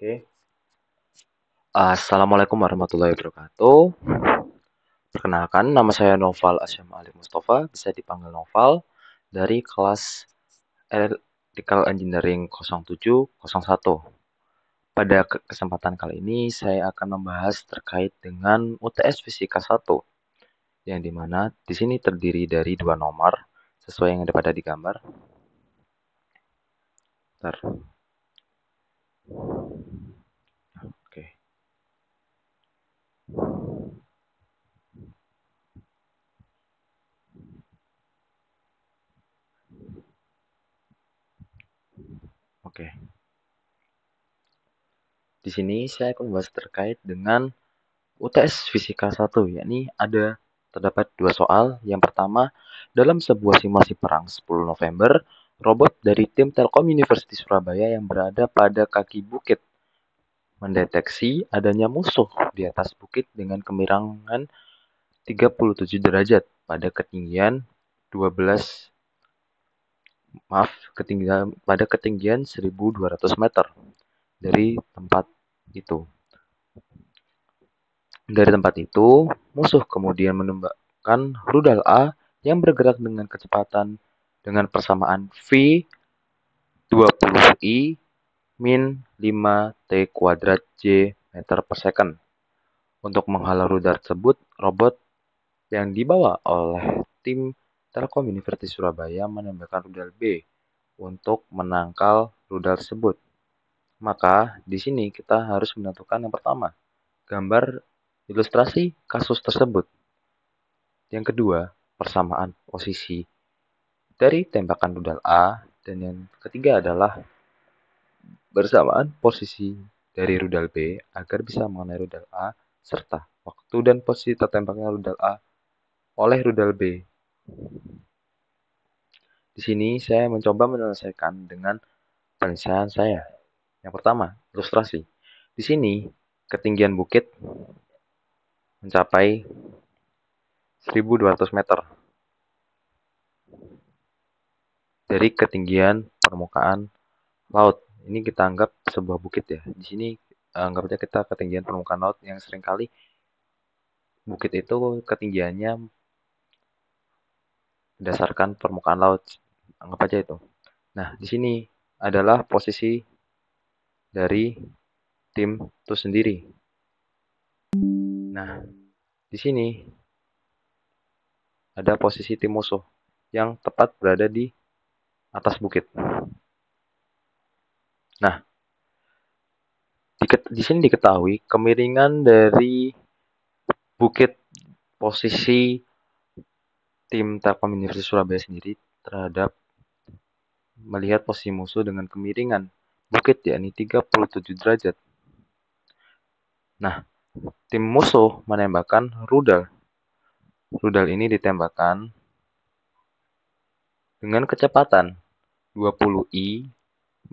Oke. Assalamualaikum warahmatullahi wabarakatuh. Perkenalkan, nama saya Noval Asyam Ali Mustafa, bisa dipanggil Noval, dari kelas Electrical Engineering 0701. Pada kesempatan kali ini, saya akan membahas terkait dengan UTS Fisika 1, yang dimana di sini terdiri dari dua nomor, sesuai yang ada pada di gambar. Bentar. Oke. Oke. Di sini saya akan membahas terkait dengan UTS Fisika 1, yakni terdapat dua soal. Yang pertama, dalam sebuah simulasi perang 10 November, robot dari tim Telkom University Surabaya yang berada pada kaki bukit mendeteksi adanya musuh di atas bukit dengan kemiringan 37 derajat pada ketinggian 1.200 meter dari tempat itu. Dari tempat itu, musuh kemudian menembakkan rudal A yang bergerak dengan kecepatan dengan persamaan V 20I min 5T kuadrat J meter per second. Untuk menghalau rudal tersebut, robot yang dibawa oleh tim Telkom University Surabaya menembakkan rudal B untuk menangkal rudal tersebut. Maka di sini kita harus menentukan yang pertama, gambar ilustrasi kasus tersebut. Yang kedua, persamaan posisi dari tembakan rudal A. Dan yang ketiga adalah bersamaan posisi dari rudal B agar bisa mengenai rudal A, serta waktu dan posisi tertembaknya rudal A oleh rudal B. Di sini saya mencoba menyelesaikan dengan penyelesaian saya. Yang pertama, ilustrasi. Di sini, ketinggian bukit mencapai 1.200 meter dari ketinggian permukaan laut. Ini kita anggap sebuah bukit ya. Di sini anggap aja kita ketinggian permukaan laut yang seringkali bukit itu ketinggiannya berdasarkan permukaan laut. Anggap aja itu. Nah, di sini adalah posisi dari tim itu sendiri. Nah, di sini ada posisi tim musuh yang tepat berada di atas bukit. Nah, di sini diketahui kemiringan dari bukit posisi tim Telkom University Surabaya sendiri terhadap melihat posisi musuh dengan kemiringan bukit yakni 37 derajat. Nah, tim musuh menembakkan rudal. Rudal ini ditembakkan dengan kecepatan 20I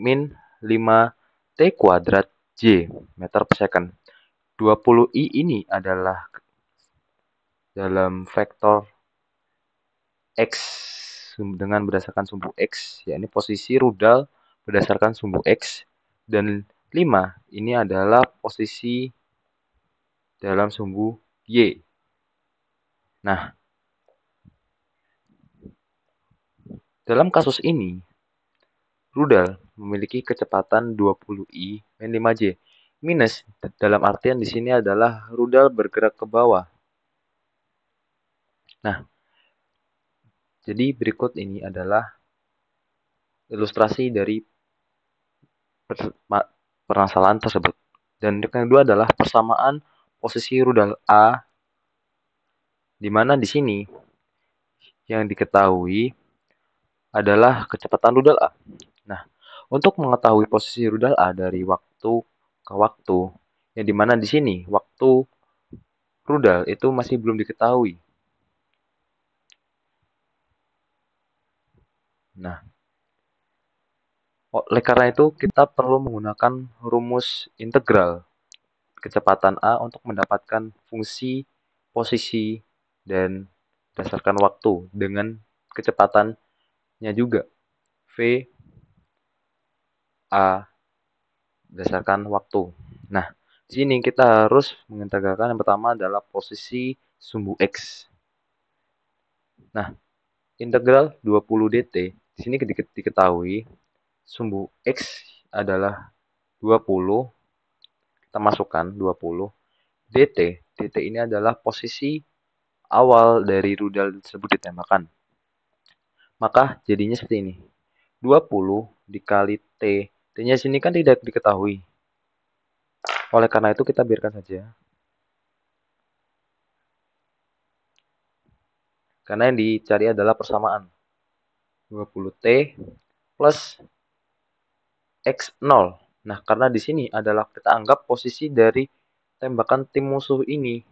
min 5T kuadrat J meter per second. 20I ini adalah dalam vektor X dengan berdasarkan sumbu X, yakni posisi rudal berdasarkan sumbu X, dan 5 ini adalah posisi dalam sumbu Y. Nah, dalam kasus ini, rudal memiliki kecepatan 20I min 5J. Minus dalam artian di sini adalah rudal bergerak ke bawah. Nah, jadi berikut ini adalah ilustrasi dari permasalahan tersebut. Dan yang kedua adalah persamaan posisi rudal A, di mana di sini yang diketahui adalah kecepatan rudal A. Nah, untuk mengetahui posisi rudal A dari waktu ke waktu, yang dimana di sini waktu rudal itu masih belum diketahui. Nah, oleh karena itu kita perlu menggunakan rumus integral kecepatan A untuk mendapatkan fungsi, posisi, dan berdasarkan waktu dengan kecepatannya juga. V A berdasarkan waktu. Nah, di sini kita harus mengintegralkan yang pertama adalah posisi sumbu X. Nah, integral 20 dt, di sini diketahui sumbu X adalah 20, kita masukkan 20, dt, dt ini adalah posisi awal dari rudal tersebut ditembakkan. Maka jadinya seperti ini. 20 dikali T. T-nya sini kan tidak diketahui. Oleh karena itu kita biarkan saja. Karena yang dicari adalah persamaan. 20T plus X0. Nah, karena di sini adalah kita anggap posisi dari tembakan tim musuh ini.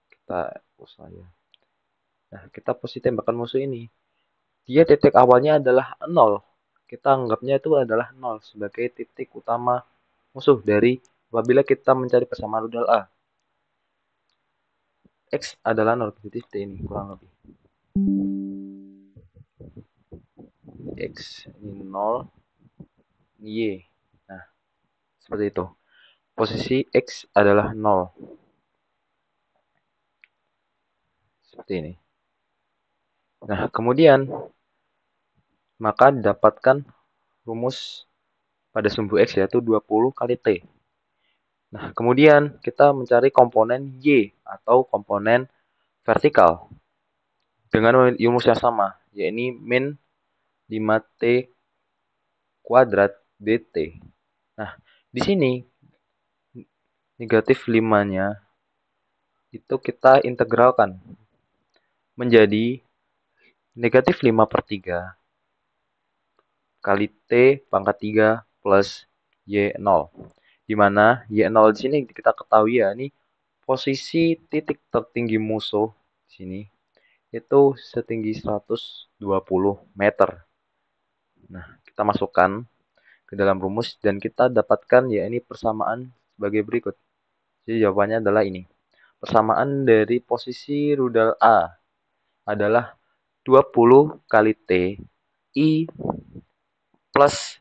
Kita hapus saja. Nah, kita posisi tembakan musuh ini. Dia titik awalnya adalah 0. Kita anggapnya itu adalah 0 sebagai titik utama musuh dari apabila kita mencari persamaan rudal A. X adalah 0, titik T ini kurang lebih. X ini 0, Y. Nah, seperti itu. Posisi X adalah 0. Seperti ini. Nah, kemudian maka didapatkan rumus pada sumbu X yaitu 20 kali T. Nah, kemudian kita mencari komponen Y atau komponen vertikal dengan rumus yang sama, yaitu min 5T kuadrat dt. Nah, di sini negatif 5-nya itu kita integralkan menjadi negatif 5 per 3 kali T pangkat 3 plus Y0. Di mana Y0 di sini kita ketahui ya, ini posisi titik tertinggi musuh di sini itu setinggi 120 meter. Nah, kita masukkan ke dalam rumus dan kita dapatkan ya ini persamaan sebagai berikut. Jadi jawabannya adalah ini. Persamaan dari posisi rudal A adalah 20 kali T I plus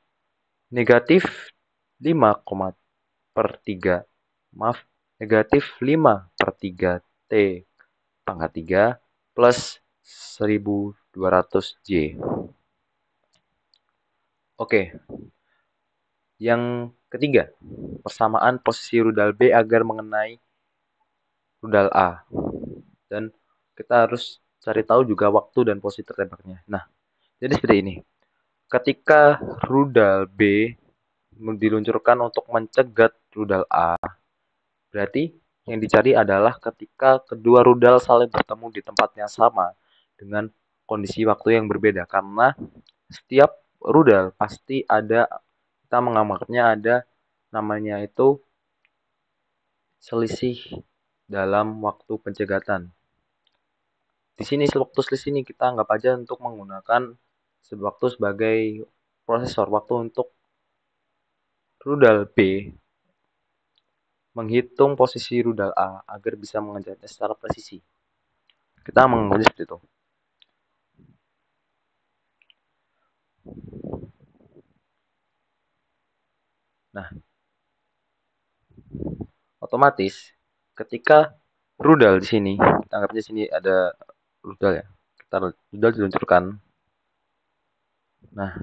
negatif 5, per 3. Maaf, negatif 5 per 3 T pangkat 3 plus 1200 J. Oke. Yang ketiga, persamaan posisi rudal B agar mengenai rudal A. Dan kita harus cari tahu juga waktu dan posisi tertembaknya. Nah, jadi seperti ini. Ketika rudal B diluncurkan untuk mencegat rudal A, berarti yang dicari adalah ketika kedua rudal saling bertemu di tempat yang sama dengan kondisi waktu yang berbeda. Karena setiap rudal pasti ada, kita mengamarnya ada namanya itu selisih dalam waktu pencegatan. Di sini waktu selisih ini kita anggap aja untuk menggunakan waktu sebagai prosesor, waktu untuk rudal B menghitung posisi rudal A agar bisa mengejarnya secara presisi. Kita menganggapnya seperti itu. Nah, otomatis ketika rudal di sini, kita anggapnya sini ada rudal ya. Kita rudal diluncurkan. Nah,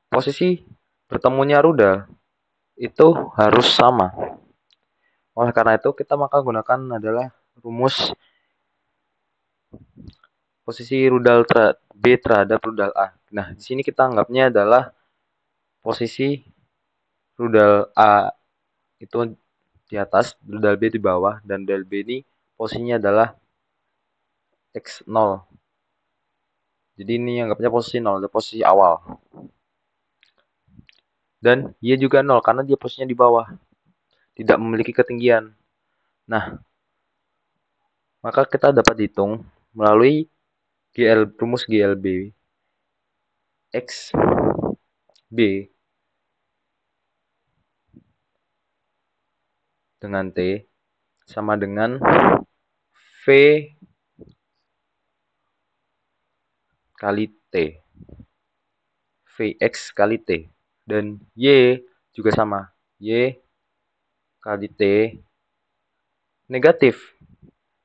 posisi bertemunya rudal itu harus sama. Oleh karena itu kita maka gunakan adalah rumus posisi rudal B terhadap rudal A. Nah, di sini kita anggapnya adalah posisi rudal A itu di atas, rudal B di bawah, dan rudal B ini posisinya adalah X0. Jadi ini anggapnya posisi 0, posisi awal. Dan Y juga 0 karena dia posisinya di bawah, tidak memiliki ketinggian. Nah, maka kita dapat hitung melalui rumus GLB X B dengan T sama dengan V kali T. Vx kali T. Dan Y juga sama. Y kali T negatif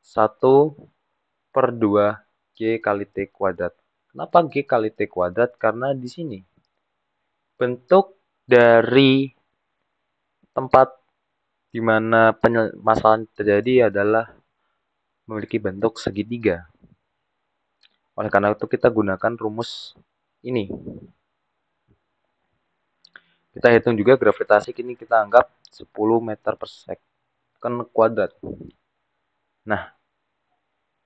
1/2 G kali T kuadrat. Kenapa G kali T kuadrat? Karena di sini bentuk dari tempat di mana masalah terjadi adalah memiliki bentuk segitiga. Oleh karena itu kita gunakan rumus ini. Kita hitung juga gravitasi, kini kita anggap 10 meter per second kuadrat. Nah,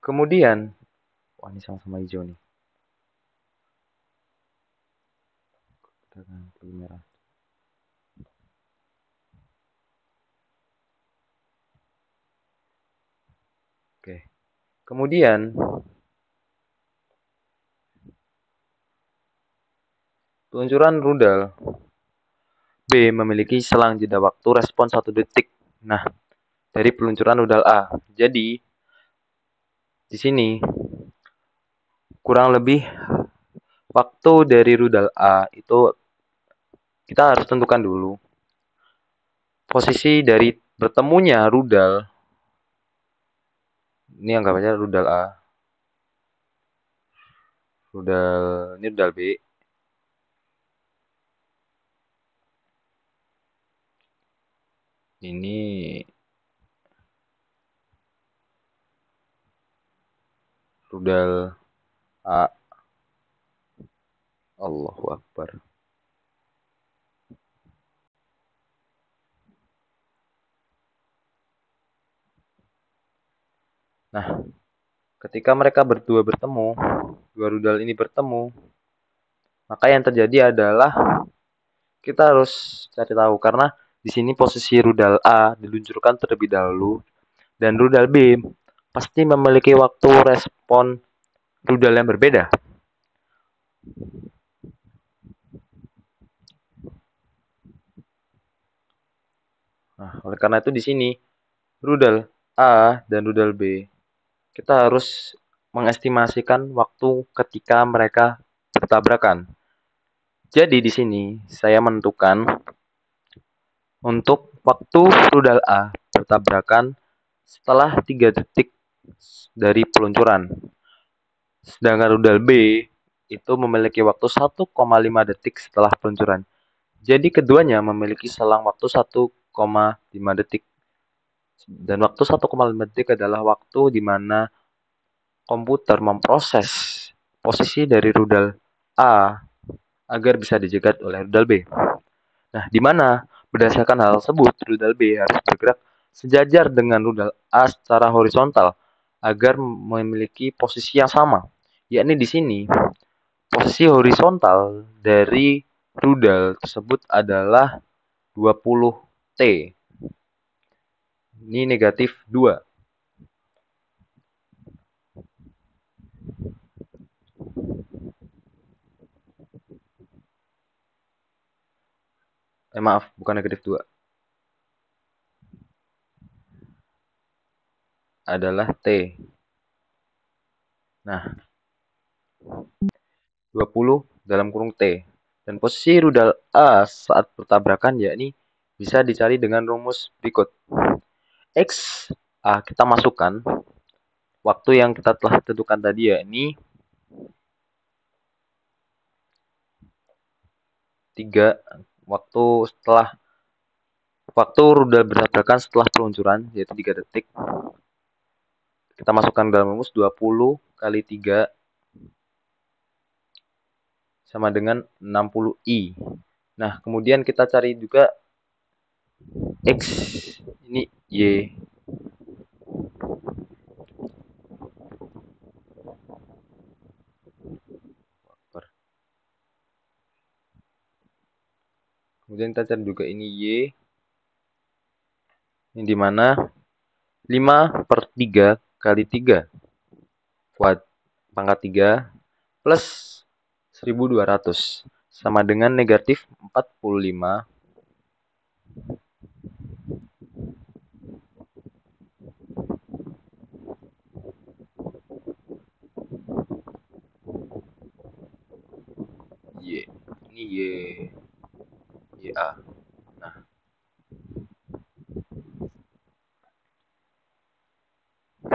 kemudian, wah ini sama-sama hijau nih. Merah. Oke. Kemudian peluncuran rudal B memiliki selang jeda waktu respon 1 detik. Nah, dari peluncuran rudal A. Jadi di sini kurang lebih waktu dari rudal A itu kita harus tentukan dulu posisi dari bertemunya rudal. Ini anggapannya rudal A. Ini rudal B. Ini rudal A. Allahu Akbar. Nah, ketika mereka berdua bertemu, dua rudal ini bertemu, maka yang terjadi adalah kita harus cari tahu karena di sini posisi rudal A diluncurkan terlebih dahulu dan rudal B pasti memiliki waktu respon rudal yang berbeda. Nah, oleh karena itu di sini rudal A dan rudal B kita harus mengestimasikan waktu ketika mereka bertabrakan. Jadi di sini saya menentukan untuk waktu rudal A bertabrakan setelah 3 detik dari peluncuran. Sedangkan rudal B itu memiliki waktu 1,5 detik setelah peluncuran. Jadi keduanya memiliki selang waktu 1,5 detik. Dan waktu 1,5 detik adalah waktu di mana komputer memproses posisi dari rudal A agar bisa dijegat oleh rudal B. Nah, di mana berdasarkan hal tersebut, rudal B harus bergerak sejajar dengan rudal A secara horizontal agar memiliki posisi yang sama. Yakni di sini, posisi horizontal dari rudal tersebut adalah 20T. Ini negatif 2. Maaf, bukan negatif 2. Adalah T. Nah, 20 dalam kurung T. Dan posisi rudal A saat bertabrakan yakni bisa dicari dengan rumus berikut. X kita masukkan waktu yang kita telah tentukan tadi yakni 3 waktu rudal bertabrakan setelah peluncuran yaitu 3 detik. Kita masukkan dalam rumus 20 kali 3 sama dengan 60i. Nah, kemudian kita cari juga X, ini Y. Kemudian kita cari juga ini Y, ini di mana 5/3 kali 3 pangkat 3 plus 1200 sama dengan negatif 45 Y. Ini Y A.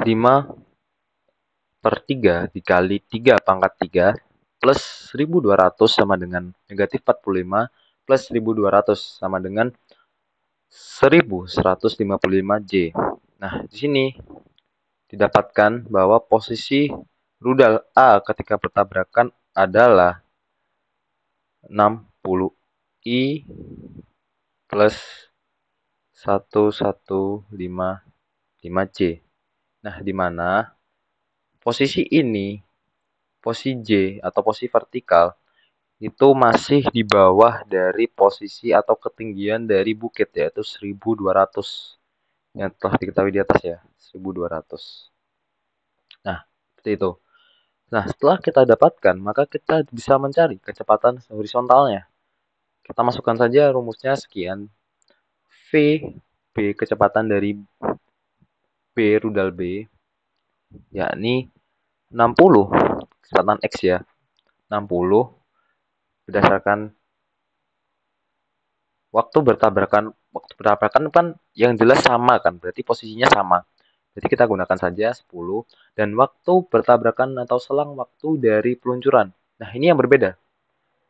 5/3 dikali 3 pangkat 3 plus 1200 sama dengan negatif 45 plus 1200 sama dengan 1155 J. Nah, di sini didapatkan bahwa posisi rudal A ketika bertabrakan adalah 60 I plus 1155 J. Nah, di mana posisi ini, posisi J atau posisi vertikal, itu masih di bawah dari posisi atau ketinggian dari bukit, yaitu 1200 yang telah diketahui di atas ya, 1200. Nah, seperti itu. Nah, setelah kita dapatkan, maka kita bisa mencari kecepatan horizontalnya. Kita masukkan saja rumusnya sekian. V, B kecepatan dari B, rudal B, yakni 60, kecepatan X ya, 60 berdasarkan waktu bertabrakan kan yang jelas sama kan, berarti posisinya sama. Jadi kita gunakan saja 10 dan waktu bertabrakan atau selang waktu dari peluncuran. Nah, ini yang berbeda.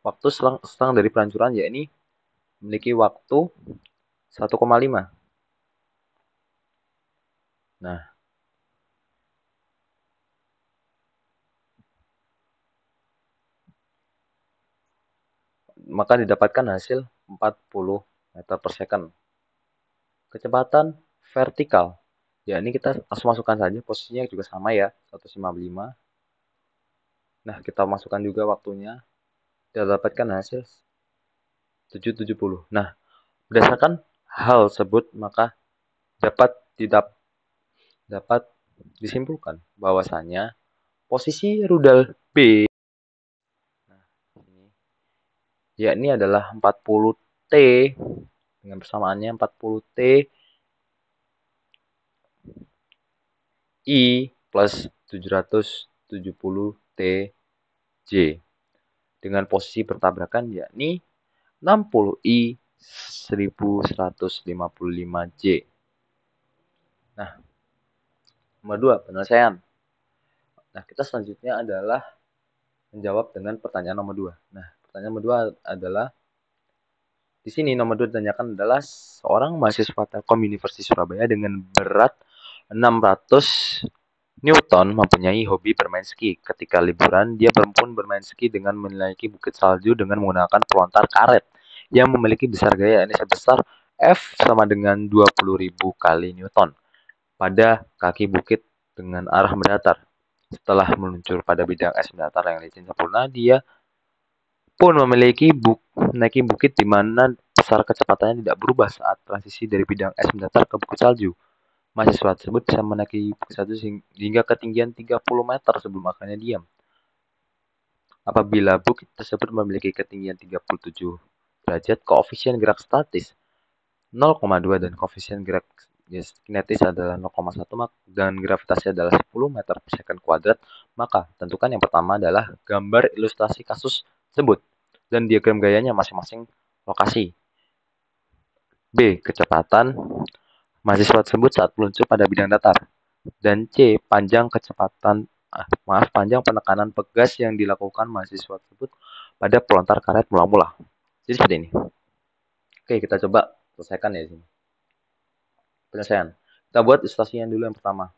Waktu selang dari peluncuran yakni memiliki waktu 1,5. Nah, maka didapatkan hasil 40 meter per second. Kecepatan vertikal, yakni kita langsung masukkan saja posisinya juga sama ya, 155. Nah, kita masukkan juga waktunya, kita dapatkan hasil 770. Nah, berdasarkan hal tersebut maka dapat disimpulkan bahwasanya posisi rudal B yakni adalah 40 T dengan persamaannya 40 T I plus 770 T J dengan posisi bertabrakan yakni 60 I 1155 J. Nah, nomor 2 penyelesaian. Nah, kita selanjutnya adalah menjawab dengan pertanyaan nomor 2. Nah, pertanyaan nomor 2 adalah di sini nomor 2 ditanyakan adalah seorang mahasiswa Telkom Universitas Surabaya dengan berat 600 Newton mempunyai hobi bermain ski. Ketika liburan, dia pun bermain ski dengan menaiki bukit salju dengan menggunakan pelontar karet yang memiliki besar gaya ini sebesar F sama dengan 20.000 kali Newton pada kaki bukit dengan arah mendatar. Setelah meluncur pada bidang es mendatar yang licin sempurna, dia pun menaiki bukit di mana besar kecepatannya tidak berubah saat transisi dari bidang es mendatar ke bukit salju. Mahasiswa tersebut bisa menaiki bukit salju hingga ketinggian 30 meter sebelum akhirnya diam. Apabila bukit tersebut memiliki ketinggian 37 derajat, koefisien gerak statis 0,2 dan koefisien gerak kinetis adalah 0,1 dan gravitasi adalah 10 meter per second kuadrat, maka tentukan yang pertama adalah gambar ilustrasi kasus tersebut dan diagram gayanya masing-masing lokasi. B. Kecepatan mahasiswa tersebut saat meluncur pada bidang datar. Dan C. Panjang penekanan pegas yang dilakukan mahasiswa tersebut pada pelontar karet mula-mula. Jadi seperti ini. Oke, kita coba selesaikan ya di sini. Penyelesaian. Kita buat ilustrasinya dulu yang pertama.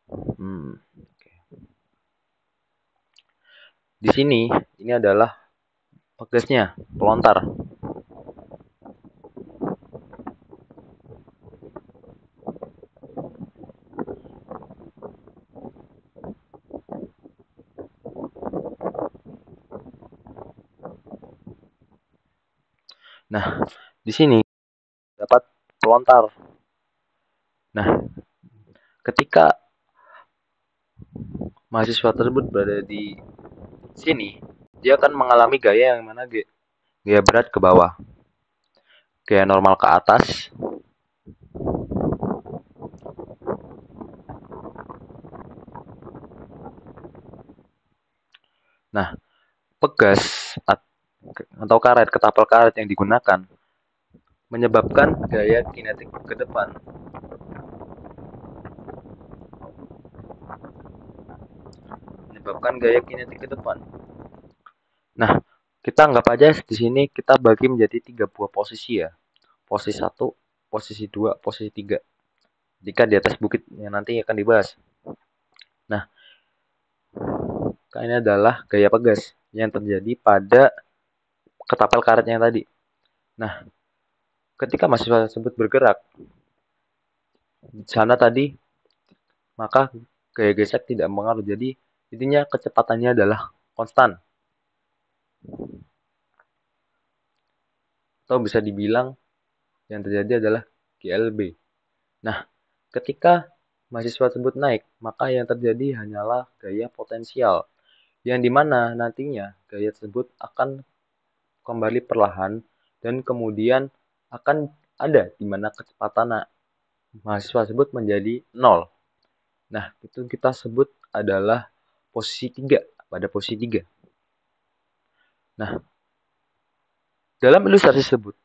Okay. Di sini, ini adalah pegasnya, pelontar. Nah, di sini dapat pelontar. Nah, ketika mahasiswa tersebut berada di sini, dia akan mengalami gaya yang mana gaya berat ke bawah, gaya normal ke atas, nah pegas atau karet, ketapel karet yang digunakan menyebabkan gaya kinetik ke depan. Nah, kita anggap aja di sini kita bagi menjadi 3 buah posisi ya. Posisi 1, posisi 2, posisi 3. Jika di atas bukit yang nanti akan dibahas. Nah, ini adalah gaya pegas yang terjadi pada ketapel karetnya tadi. Nah, ketika mahasiswa tersebut bergerak di sana tadi, maka gaya gesek tidak mempengaruhi. Jadi, intinya kecepatannya adalah konstan. Atau bisa dibilang yang terjadi adalah GLB. Nah, ketika mahasiswa tersebut naik, maka yang terjadi hanyalah gaya potensial, yang dimana nantinya gaya tersebut akan kembali perlahan dan kemudian akan ada di mana kecepatan mahasiswa tersebut menjadi 0. Nah, itu kita sebut adalah posisi 3, pada posisi 3. Nah, dalam ilustrasi tersebut,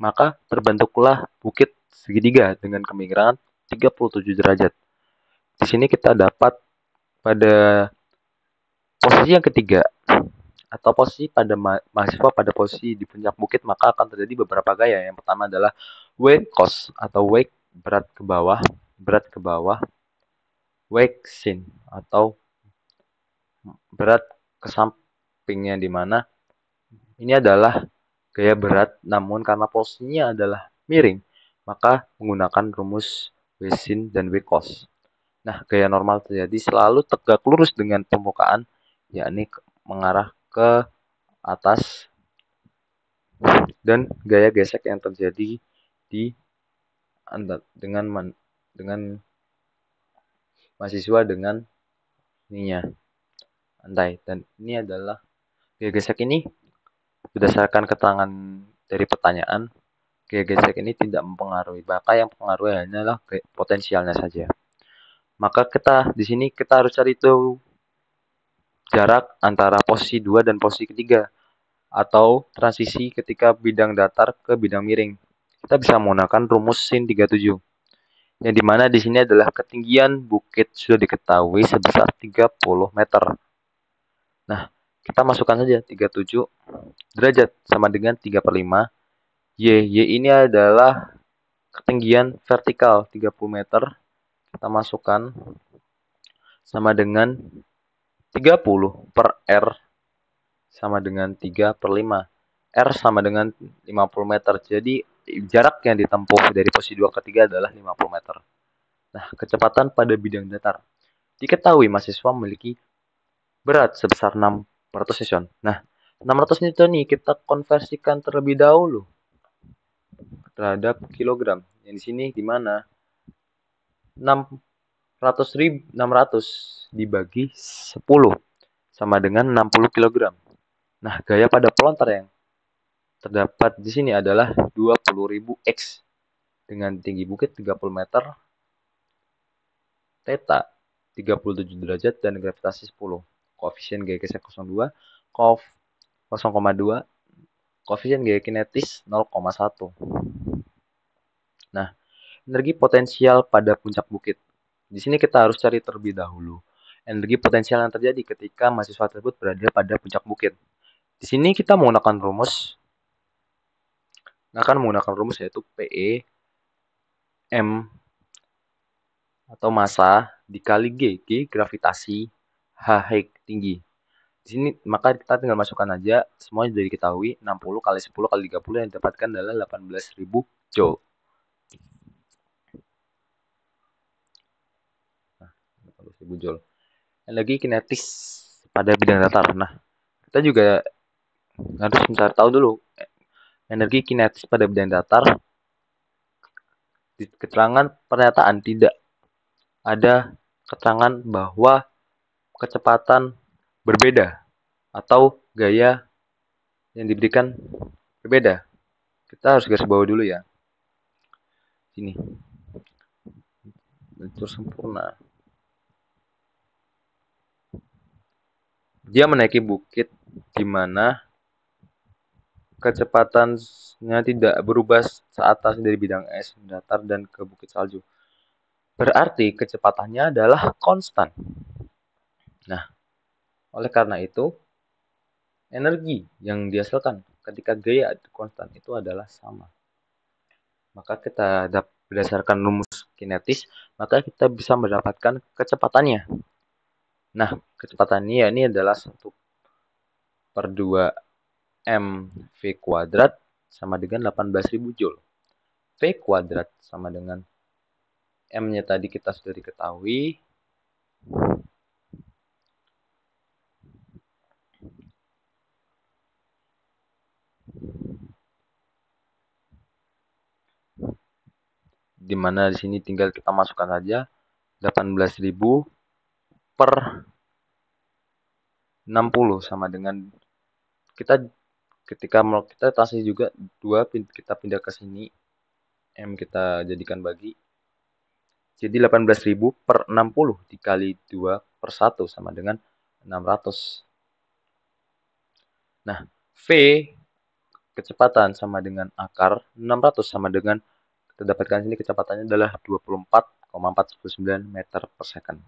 maka terbentuklah bukit segitiga dengan kemiringan 37 derajat. Di sini kita dapat pada posisi yang ketiga atau posisi pada mahasiswa pada posisi di puncak bukit, maka akan terjadi beberapa gaya. Yang pertama adalah wake cost atau wake berat ke bawah, wake sin atau berat ke sampingnya, di mana ini adalah gaya berat namun karena posisinya adalah miring, maka menggunakan rumus Wesin dan Wekos. Nah, gaya normal terjadi selalu tegak lurus dengan permukaan, yakni mengarah ke atas, dan gaya gesek yang terjadi di dengan mahasiswa dengan ininya antai. Dan ini adalah gaya gesek ini berdasarkan keterangan dari pertanyaan, gaya gesek ini tidak mempengaruhi, bahkan yang mempengaruhi hanyalah potensialnya saja. Maka di sini kita harus cari tahu jarak antara posisi 2 dan posisi ketiga atau transisi ketika bidang datar ke bidang miring. Kita bisa menggunakan rumus sin 37. Yang dimana di sini adalah ketinggian bukit sudah diketahui sebesar 30 meter. Nah, kita masukkan saja 37 derajat sama dengan 3 per 5. Y ini adalah ketinggian vertikal 30 meter. Kita masukkan sama dengan 30 per R sama dengan 3 per 5. R sama dengan 50 meter. Jadi jarak yang ditempuh dari posisi 2 ke 3 adalah 50 meter. Nah, kecepatan pada bidang datar. Diketahui mahasiswa memiliki berat sebesar 600 newton. Nah, 600 newton ini kita konversikan terlebih dahulu terhadap kilogram. Yang di sini di mana 600 dibagi 10 sama dengan 60 kg. Nah, gaya pada pelontar yang terdapat di sini adalah 20.000 X dengan tinggi bukit 30 meter, theta 37 derajat, dan gravitasi 10. Koefisien gaya gesek 0,2, 0,2, koefisien gaya kinetis 0,1. Nah, energi potensial pada puncak bukit. Di sini kita harus cari terlebih dahulu energi potensial yang terjadi ketika mahasiswa tersebut berada pada puncak bukit. Di sini kita menggunakan rumus yaitu PE M atau massa dikali G gravitasi, H height tinggi. Di sini maka kita tinggal masukkan aja, semuanya sudah diketahui, 60 kali 10 kali 30 yang didapatkan adalah 18.000 Joule. Nah, 18.000 Joule. Energi kinetis pada bidang datar. Nah, kita juga harus mencari tahu dulu energi kinetis pada bidang datar. Di keterangan pernyataan tidak ada keterangan bahwa kecepatan berbeda atau gaya yang diberikan berbeda. Kita harus garis bawah dulu ya. Sini. Lentur sempurna. Dia menaiki bukit di mana kecepatannya tidak berubah saat tas dari bidang es, datar, dan ke bukit salju. Berarti kecepatannya adalah konstan. Nah, oleh karena itu, energi yang dihasilkan ketika gaya konstan itu adalah sama. Maka kita berdasarkan rumus kinetis, maka kita bisa mendapatkan kecepatannya. Nah, kecepatannya ini adalah 1/2 mv kuadrat sama dengan 18.000 joule. V kuadrat sama dengan M-nya tadi kita sudah diketahui. Dimana di sini tinggal kita masukkan saja 18.000 per 60 sama dengan kita ketika mau kita kasih juga 2 kita pindah ke sini, M kita jadikan bagi. Jadi 18.000 per 60 dikali 2 per 1 sama dengan 600. Nah, V kecepatan sama dengan akar 600 sama dengan kita dapatkan sini kecepatannya adalah 24,419 meter per second.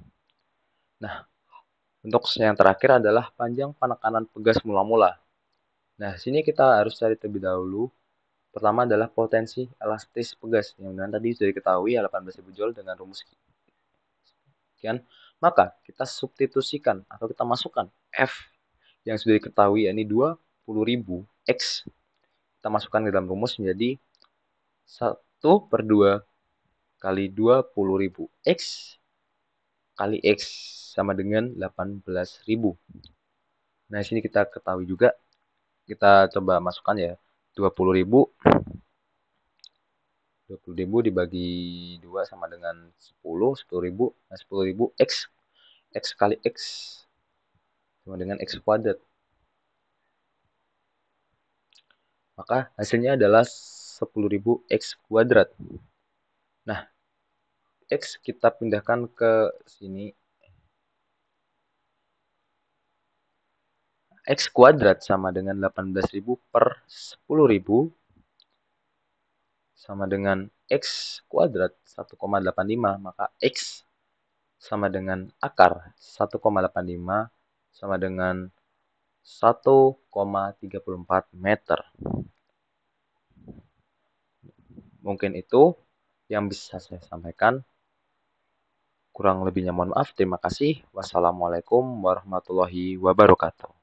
Nah, untuk yang terakhir adalah panjang penekanan pegas mula-mula. Nah, sini kita harus cari terlebih dahulu. Pertama adalah potensi elastis pegas yang tadi sudah diketahui 18.000 joule dengan rumus sekian. Maka kita substitusikan atau kita masukkan F yang sudah diketahui yakni 20.000 X. Kita masukkan ke dalam rumus menjadi 1/2 kali 20.000 X kali X sama dengan 18.000. Nah, di sini kita ketahui juga, kita coba masukkan ya, 20.000 dibagi 2 sama dengan 10, 10.000, nah 10.000 X kali X sama dengan X kuadrat. Maka hasilnya adalah 10.000 X kuadrat. Nah, X kita pindahkan ke sini. X kuadrat sama dengan 18.000 per 10.000 sama dengan X kuadrat 1,85. Maka X sama dengan akar 1,85 sama dengan 1,34 meter. Mungkin itu yang bisa saya sampaikan. Kurang lebihnya mohon maaf. Terima kasih. Wassalamualaikum warahmatullahi wabarakatuh.